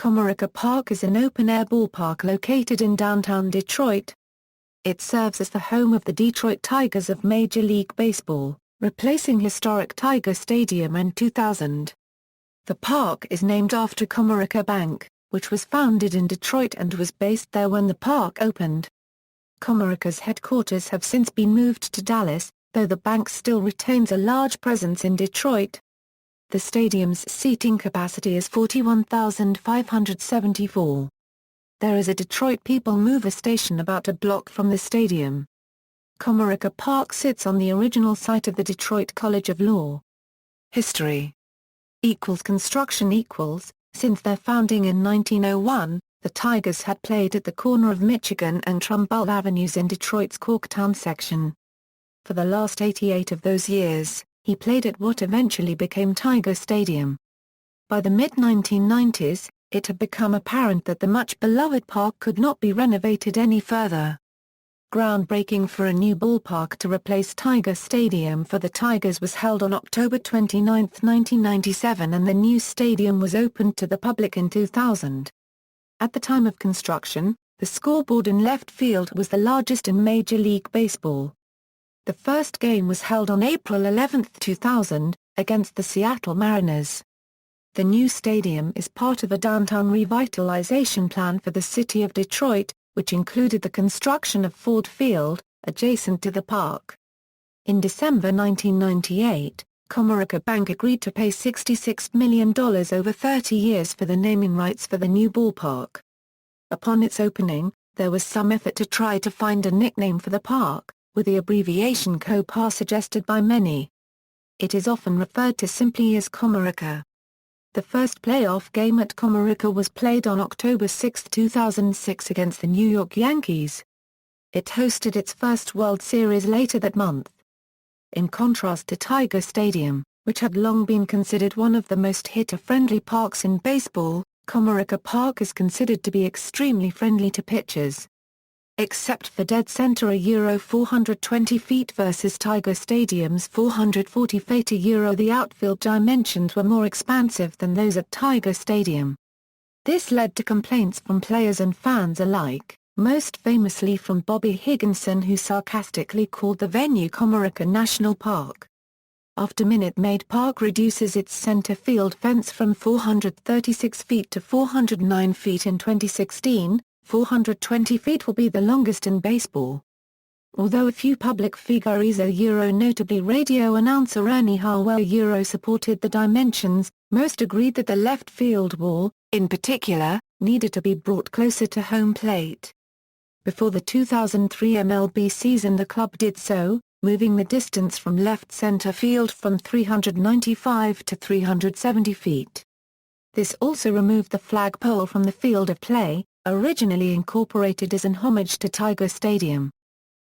Comerica Park is an open-air ballpark located in downtown Detroit. It serves as the home of the Detroit Tigers of Major League Baseball, replacing historic Tiger Stadium in 2000. The park is named after Comerica Bank, which was founded in Detroit and was based there when the park opened. Comerica's headquarters have since been moved to Dallas, though the bank still retains a large presence in Detroit. The stadium's seating capacity is 41,574. There is a Detroit People Mover station about a block from the stadium. Comerica Park sits on the original site of the Detroit College of Law. History Construction Since their founding in 1901, the Tigers had played at the corner of Michigan and Trumbull Avenues in Detroit's Corktown section. For the last 88 of those years, he played at what eventually became Tiger Stadium. By the mid-1990s, it had become apparent that the much-beloved park could not be renovated any further. Groundbreaking for a new ballpark to replace Tiger Stadium for the Tigers was held on October 29, 1997, and the new stadium was opened to the public in 2000. At the time of construction, the scoreboard in left field was the largest in Major League Baseball. The first game was held on April 11, 2000, against the Seattle Mariners. The new stadium is part of a downtown revitalization plan for the city of Detroit, which included the construction of Ford Field, adjacent to the park. In December 1998, Comerica Bank agreed to pay $66 million over 30 years for the naming rights for the new ballpark. Upon its opening, there was some effort to try to find a nickname for the park, with the abbreviation COPA suggested by many. It is often referred to simply as Comerica. The first playoff game at Comerica was played on October 6, 2006 against the New York Yankees. It hosted its first World Series later that month. In contrast to Tiger Stadium, which had long been considered one of the most hitter-friendly parks in baseball, Comerica Park is considered to be extremely friendly to pitchers. Except for dead center a 420 feet versus Tiger Stadium's 440 feet the outfield dimensions were more expansive than those at Tiger Stadium. This led to complaints from players and fans alike, most famously from Bobby Higginson, who sarcastically called the venue Comerica National Park. After Minute Maid Park reduces its center field fence from 436 feet to 409 feet in 2016, 420 feet will be the longest in baseball. Although a few public figures notably radio announcer Ernie Harwell supported the dimensions, most agreed that the left field wall, in particular, needed to be brought closer to home plate. Before the 2003 MLB season the club did so, moving the distance from left center field from 395 to 370 feet. This also removed the flagpole from the field of play, originally incorporated as an homage to Tiger Stadium.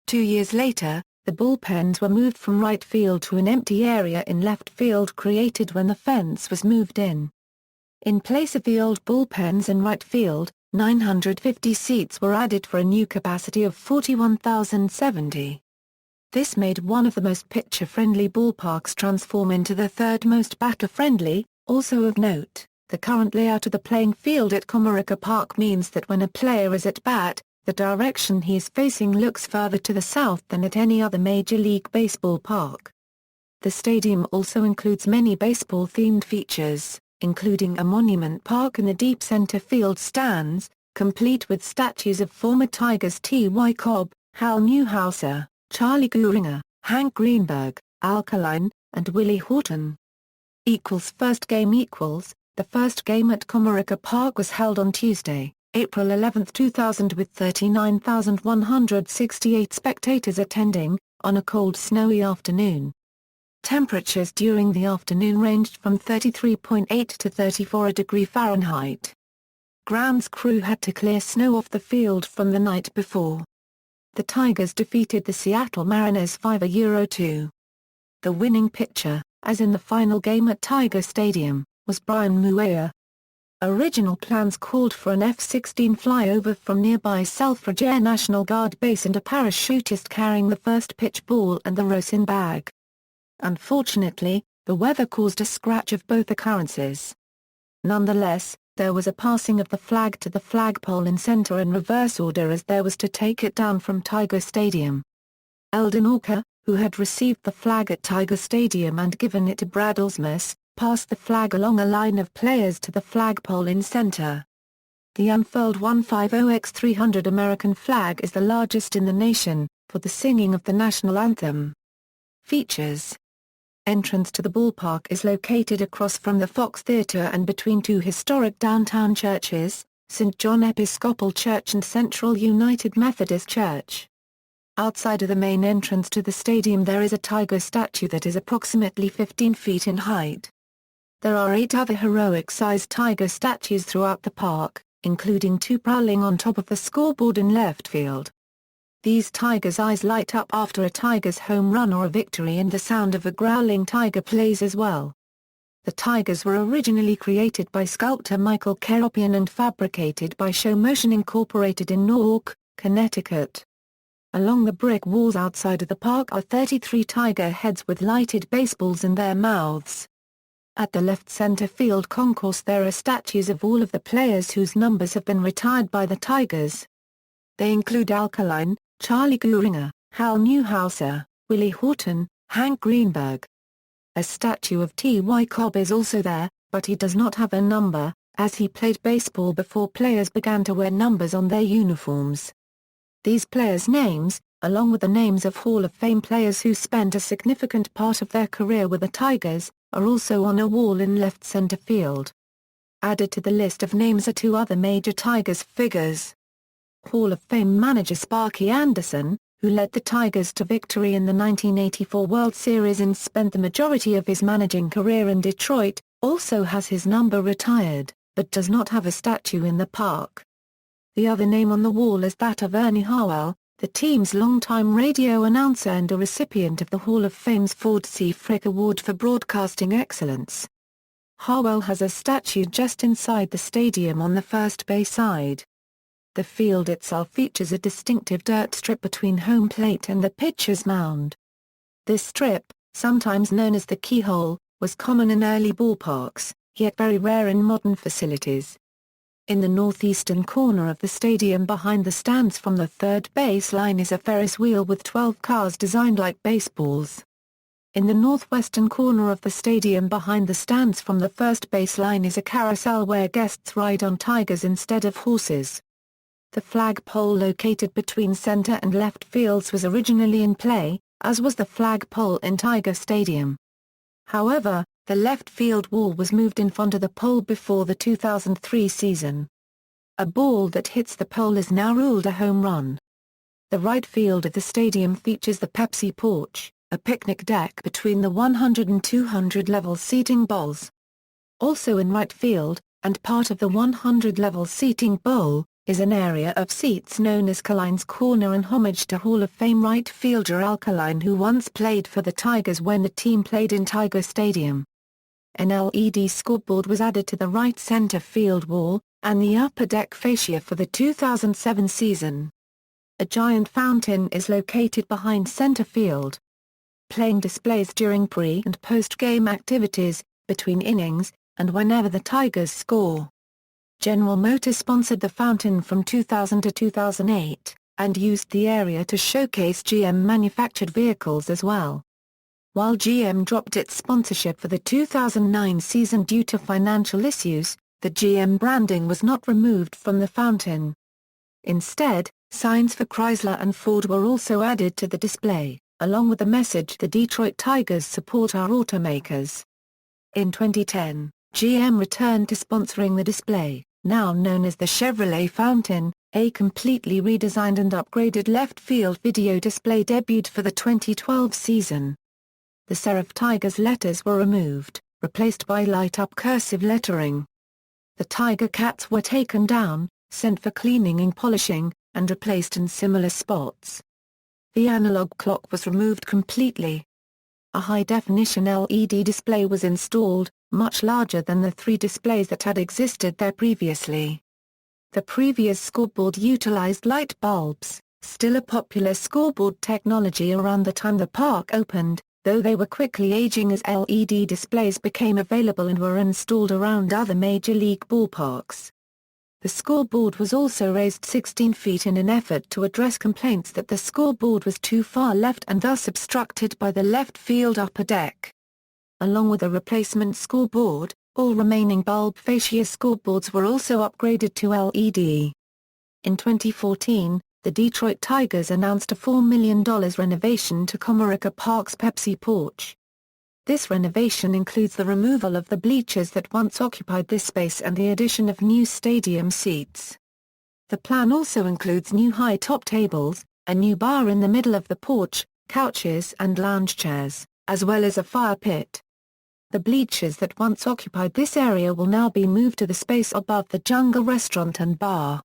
2 years later, the bullpens were moved from right field to an empty area in left field created when the fence was moved in. In place of the old bullpens in right field, 950 seats were added for a new capacity of 41,070. This made one of the most pitcher-friendly ballparks transform into the third most batter-friendly. Also of note, the current layout of the playing field at Comerica Park means that when a player is at bat, the direction he is facing looks further to the south than at any other Major League Baseball park. The stadium also includes many baseball-themed features, including a monument park in the deep center field stands, complete with statues of former Tigers T.Y. Cobb, Hal Newhouser, Charlie Gehringer, Hank Greenberg, Al Kaline, and Willie Horton. First game The first game at Comerica Park was held on Tuesday, April 11, 2000 with 39,168 spectators attending, on a cold snowy afternoon. Temperatures during the afternoon ranged from 33.8 to 34 degrees Fahrenheit. Grounds crew had to clear snow off the field from the night before. The Tigers defeated the Seattle Mariners 5-2. The winning pitcher, as in the final game at Tiger Stadium, was Brian Mueller. Original plans called for an F-16 flyover from nearby Selfridge Air National Guard Base and a parachutist carrying the first pitch ball and the rosin bag. Unfortunately, the weather caused a scratch of both occurrences. Nonetheless, There was a passing of the flag to the flagpole in center in reverse order as there was to take it down from Tiger Stadium. Eldon Orca, who had received the flag at Tiger Stadium and given it to Brad Osmus, passed the flag along a line of players to the flagpole in center. The unfurled 150x300 American flag is the largest in the nation, for the singing of the national anthem. Features: entrance to the ballpark is located across from the Fox Theatre and between two historic downtown churches, St. John Episcopal Church and Central United Methodist Church. Outside of the main entrance to the stadium there is a tiger statue that is approximately 15 feet in height. There are 8 other heroic-sized tiger statues throughout the park, including 2 prowling on top of the scoreboard in left field. These tigers' eyes light up after a Tigers home run or a victory, and the sound of a growling tiger plays as well. The tigers were originally created by sculptor Michael Keropian and fabricated by Show Motion Incorporated in Newark, Connecticut. Along the brick walls outside of the park are 33 tiger heads with lighted baseballs in their mouths. At the left center field concourse there are statues of all of the players whose numbers have been retired by the Tigers. They include Alkaline, Charlie Gehringer, Hal Newhouser, Willie Horton, Hank Greenberg. A statue of T.Y. Cobb is also there, but he does not have a number, as he played baseball before players began to wear numbers on their uniforms. These players' names, along with the names of Hall of Fame players who spent a significant part of their career with the Tigers, are also on a wall in left center field. Added to the list of names are 2 other major Tigers figures. Hall of Fame manager Sparky Anderson, who led the Tigers to victory in the 1984 World Series and spent the majority of his managing career in Detroit, also has his number retired, but does not have a statue in the park. The other name on the wall is that of Ernie Harwell, the team's longtime radio announcer and a recipient of the Hall of Fame's Ford C. Frick Award for Broadcasting Excellence. Harwell has a statue just inside the stadium on the first base side. The field itself features a distinctive dirt strip between home plate and the pitcher's mound. This strip, sometimes known as the keyhole, was common in early ballparks, yet very rare in modern facilities. In the northeastern corner of the stadium behind the stands from the third base line is a Ferris wheel with 12 cars designed like baseballs. In the northwestern corner of the stadium behind the stands from the first base line is a carousel where guests ride on tigers instead of horses. The flagpole located between center and left fields was originally in play, as was the flagpole in Tiger Stadium. However, the left field wall was moved in front of the pole before the 2003 season. A ball that hits the pole is now ruled a home run. The right field of the stadium features the Pepsi Porch, a picnic deck between the 100 and 200 level seating bowls. Also in right field, and part of the 100 level seating bowl, is an area of seats known as Kaline's Corner in homage to Hall of Fame right fielder Alkaline, who once played for the Tigers when the team played in Tiger Stadium. An LED scoreboard was added to the right center field wall, and the upper deck fascia for the 2007 season. A giant fountain is located behind center field. Playing displays during pre- and post-game activities, between innings, and whenever the Tigers score. General Motors sponsored the fountain from 2000 to 2008, and used the area to showcase GM-manufactured vehicles as well. While GM dropped its sponsorship for the 2009 season due to financial issues, the GM branding was not removed from the fountain. Instead, signs for Chrysler and Ford were also added to the display, along with the message "The Detroit Tigers support our automakers." In 2010, GM returned to sponsoring the display, now known as the Chevrolet Fountain. A completely redesigned and upgraded left field video display debuted for the 2012 season. The serif Tigers letters were removed, replaced by light-up cursive lettering. The Tiger Cats were taken down, sent for cleaning and polishing, and replaced in similar spots. The analog clock was removed completely. A high-definition LED display was installed, much larger than the 3 displays that had existed there previously. The previous scoreboard utilized light bulbs, still a popular scoreboard technology around the time the park opened. though they were quickly aging as LED displays became available and were installed around other major league ballparks. The scoreboard was also raised 16 feet in an effort to address complaints that the scoreboard was too far left and thus obstructed by the left field upper deck. Along with a replacement scoreboard, all remaining bulb fascia scoreboards were also upgraded to LED. In 2014, the Detroit Tigers announced a $4 million renovation to Comerica Park's Pepsi porch. This renovation includes the removal of the bleachers that once occupied this space and the addition of new stadium seats. The plan also includes new high-top tables, a new bar in the middle of the porch, couches and lounge chairs, as well as a fire pit. The bleachers that once occupied this area will now be moved to the space above the Jungle restaurant and bar.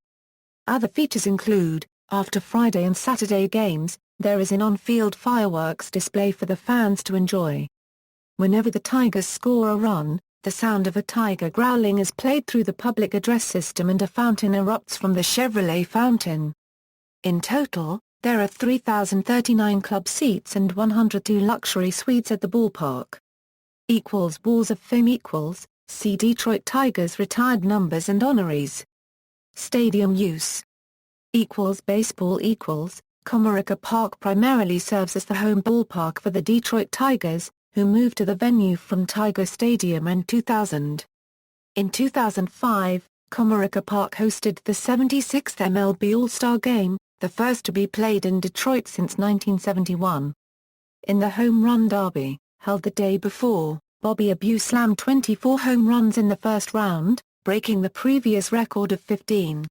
Other features include, after Friday and Saturday games, there is an on-field fireworks display for the fans to enjoy. Whenever the Tigers score a run, the sound of a tiger growling is played through the public address system and a fountain erupts from the Chevrolet fountain. In total, there are 3,039 club seats and 102 luxury suites at the ballpark. Walls of Fame = see Detroit Tigers retired numbers and honorees. Stadium use Baseball Comerica Park primarily serves as the home ballpark for the Detroit Tigers, who moved to the venue from Tiger Stadium in 2000. In 2005, Comerica Park hosted the 76th MLB All-Star Game, the first to be played in Detroit since 1971. In the Home Run Derby, held the day before, Bobby Abreu slammed 24 home runs in the first round, breaking the previous record of 15.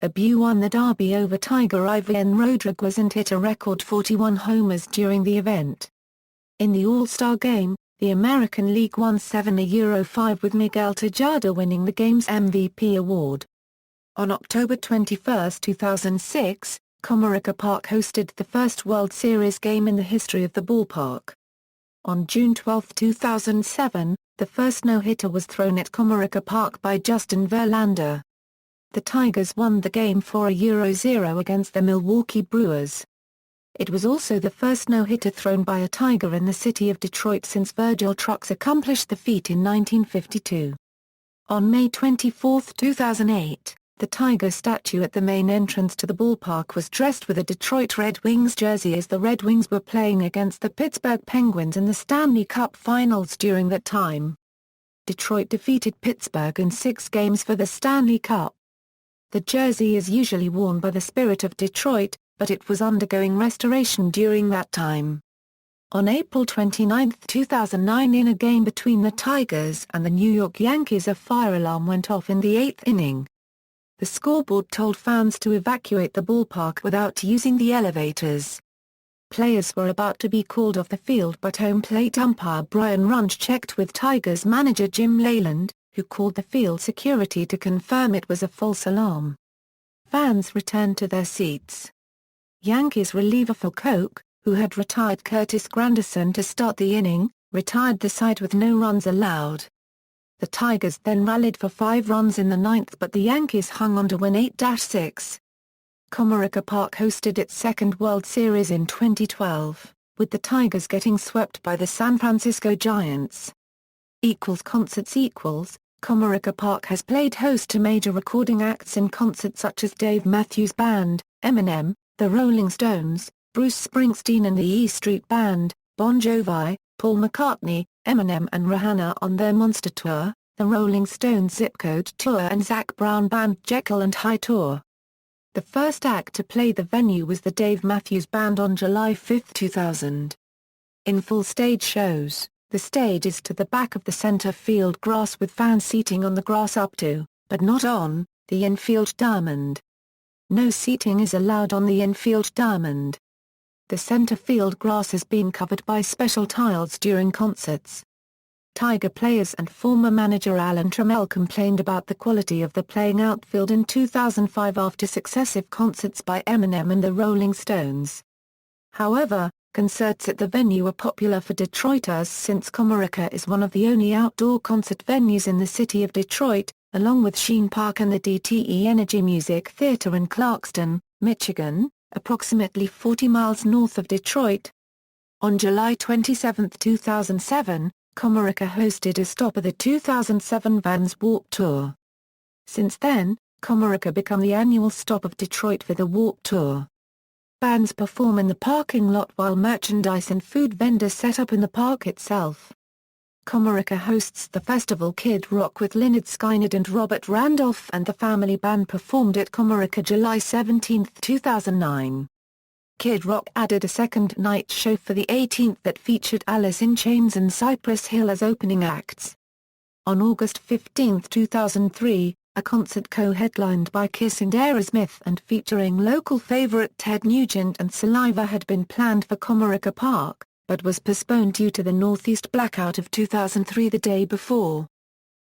Abreu won the Derby over Tiger Ivan Rodriguez and hit a record 41 homers during the event. In the All-Star Game, the American League won 7-5 with Miguel Tejada winning the game's MVP award. On October 21, 2006, Comerica Park hosted the first World Series game in the history of the ballpark. On June 12, 2007, the first no-hitter was thrown at Comerica Park by Justin Verlander. The Tigers won the game 4-0 against the Milwaukee Brewers. It was also the first no-hitter thrown by a Tiger in the city of Detroit since Virgil Trucks accomplished the feat in 1952. On May 24, 2008, the Tiger statue at the main entrance to the ballpark was dressed with a Detroit Red Wings jersey as the Red Wings were playing against the Pittsburgh Penguins in the Stanley Cup Finals during that time. Detroit defeated Pittsburgh in 6 games for the Stanley Cup. The jersey is usually worn by the Spirit of Detroit, but it was undergoing restoration during that time. On April 29, 2009, in a game between the Tigers and the New York Yankees, a fire alarm went off in the 8th inning. The scoreboard told fans to evacuate the ballpark without using the elevators. Players were about to be called off the field, but home plate umpire Brian Runch checked with Tigers manager Jim Leyland, who called the field security to confirm it was a false alarm. Fans returned to their seats. Yankees reliever Phil Koch, who had retired Curtis Granderson to start the inning, retired the side with no runs allowed. The Tigers then rallied for 5 runs in the 9th, but the Yankees hung on to win 8-6. Comerica Park hosted its second World Series in 2012, with the Tigers getting swept by the San Francisco Giants. Concerts Comerica Park has played host to major recording acts in concerts such as Dave Matthews Band, Eminem, The Rolling Stones, Bruce Springsteen and the E Street Band, Bon Jovi, Paul McCartney, Eminem and Rihanna on their Monster Tour, the Rolling Stones Zip Code Tour and Zac Brown Band Jekyll and Hyde Tour. The first act to play the venue was the Dave Matthews Band on July 5, 2000. In full stage shows, the stage is to the back of the center field grass with fan seating on the grass up to, but not on, the infield diamond. No seating is allowed on the infield diamond. The center field grass has been covered by special tiles during concerts. Tiger players and former manager Alan Trammell complained about the quality of the playing outfield in 2005 after successive concerts by Eminem and the Rolling Stones. However, concerts at the venue are popular for Detroiters since Comerica is one of the only outdoor concert venues in the city of Detroit, along with Sheen Park and the DTE Energy Music Theater in Clarkston, Michigan, approximately 40 miles north of Detroit. On July 27, 2007, Comerica hosted a stop of the 2007 Vans Warped Tour. Since then, Comerica became the annual stop of Detroit for the Warped Tour. Bands perform in the parking lot while merchandise and food vendors set up in the park itself. Comerica hosts the festival Kid Rock with Lynyrd Skynyrd and Robert Randolph, and the Family Band performed at Comerica July 17, 2009. Kid Rock added a second night show for the 18th that featured Alice in Chains and Cypress Hill as opening acts. On August 15, 2003, a concert co-headlined by Kiss and Aerosmith and featuring local favorite Ted Nugent and Saliva had been planned for Comerica Park, but was postponed due to the Northeast blackout of 2003 the day before.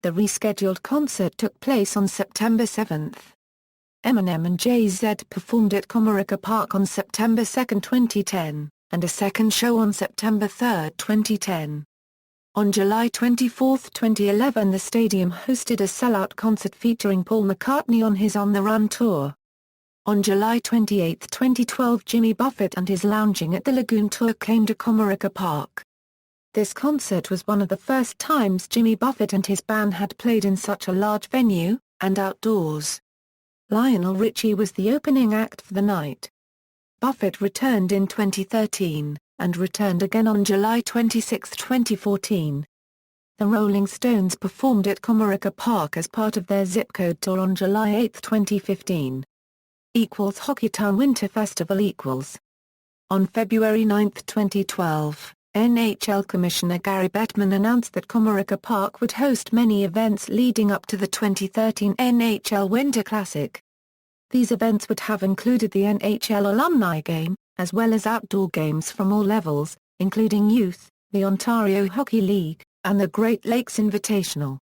The rescheduled concert took place on September 7. Eminem and Jay-Z performed at Comerica Park on September 2, 2010, and a second show on September 3, 2010. On July 24, 2011, the stadium hosted a sellout concert featuring Paul McCartney on his On the Run tour. On July 28, 2012, Jimmy Buffett and his Lounging at the Lagoon tour came to Comerica Park. This concert was one of the first times Jimmy Buffett and his band had played in such a large venue, and outdoors. Lionel Richie was the opening act for the night. Buffett returned in 2013, and returned again on July 26, 2014. The Rolling Stones performed at Comerica Park as part of their Zip Code tour on July 8, 2015. Hockeytown Winter Festival . On February 9, 2012, NHL Commissioner Gary Bettman announced that Comerica Park would host many events leading up to the 2013 NHL Winter Classic. These events would have included the NHL Alumni Game, as well as outdoor games from all levels, including youth, the Ontario Hockey League, and the Great Lakes Invitational.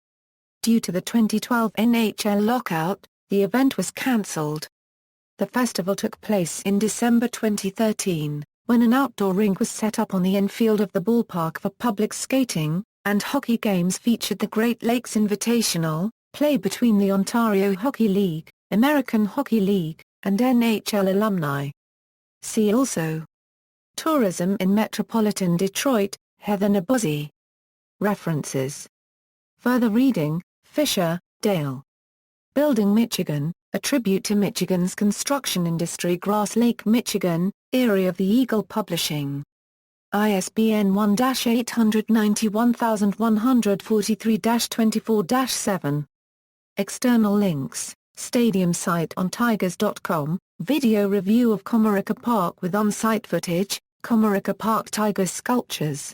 Due to the 2012 NHL lockout, the event was cancelled. The festival took place in December 2013, when an outdoor rink was set up on the infield of the ballpark for public skating, and hockey games featured the Great Lakes Invitational, play between the Ontario Hockey League, American Hockey League, and NHL alumni. See also: Tourism in Metropolitan Detroit, Heather Nabozzi. References. Further reading: Fisher, Dale. Building Michigan, A Tribute to Michigan's Construction Industry. Grass Lake, Michigan, Erie of the Eagle Publishing. ISBN 1-891143-24-7. External links: Stadium site on Tigers.com, video review of Comerica Park with on-site footage, Comerica Park Tiger sculptures.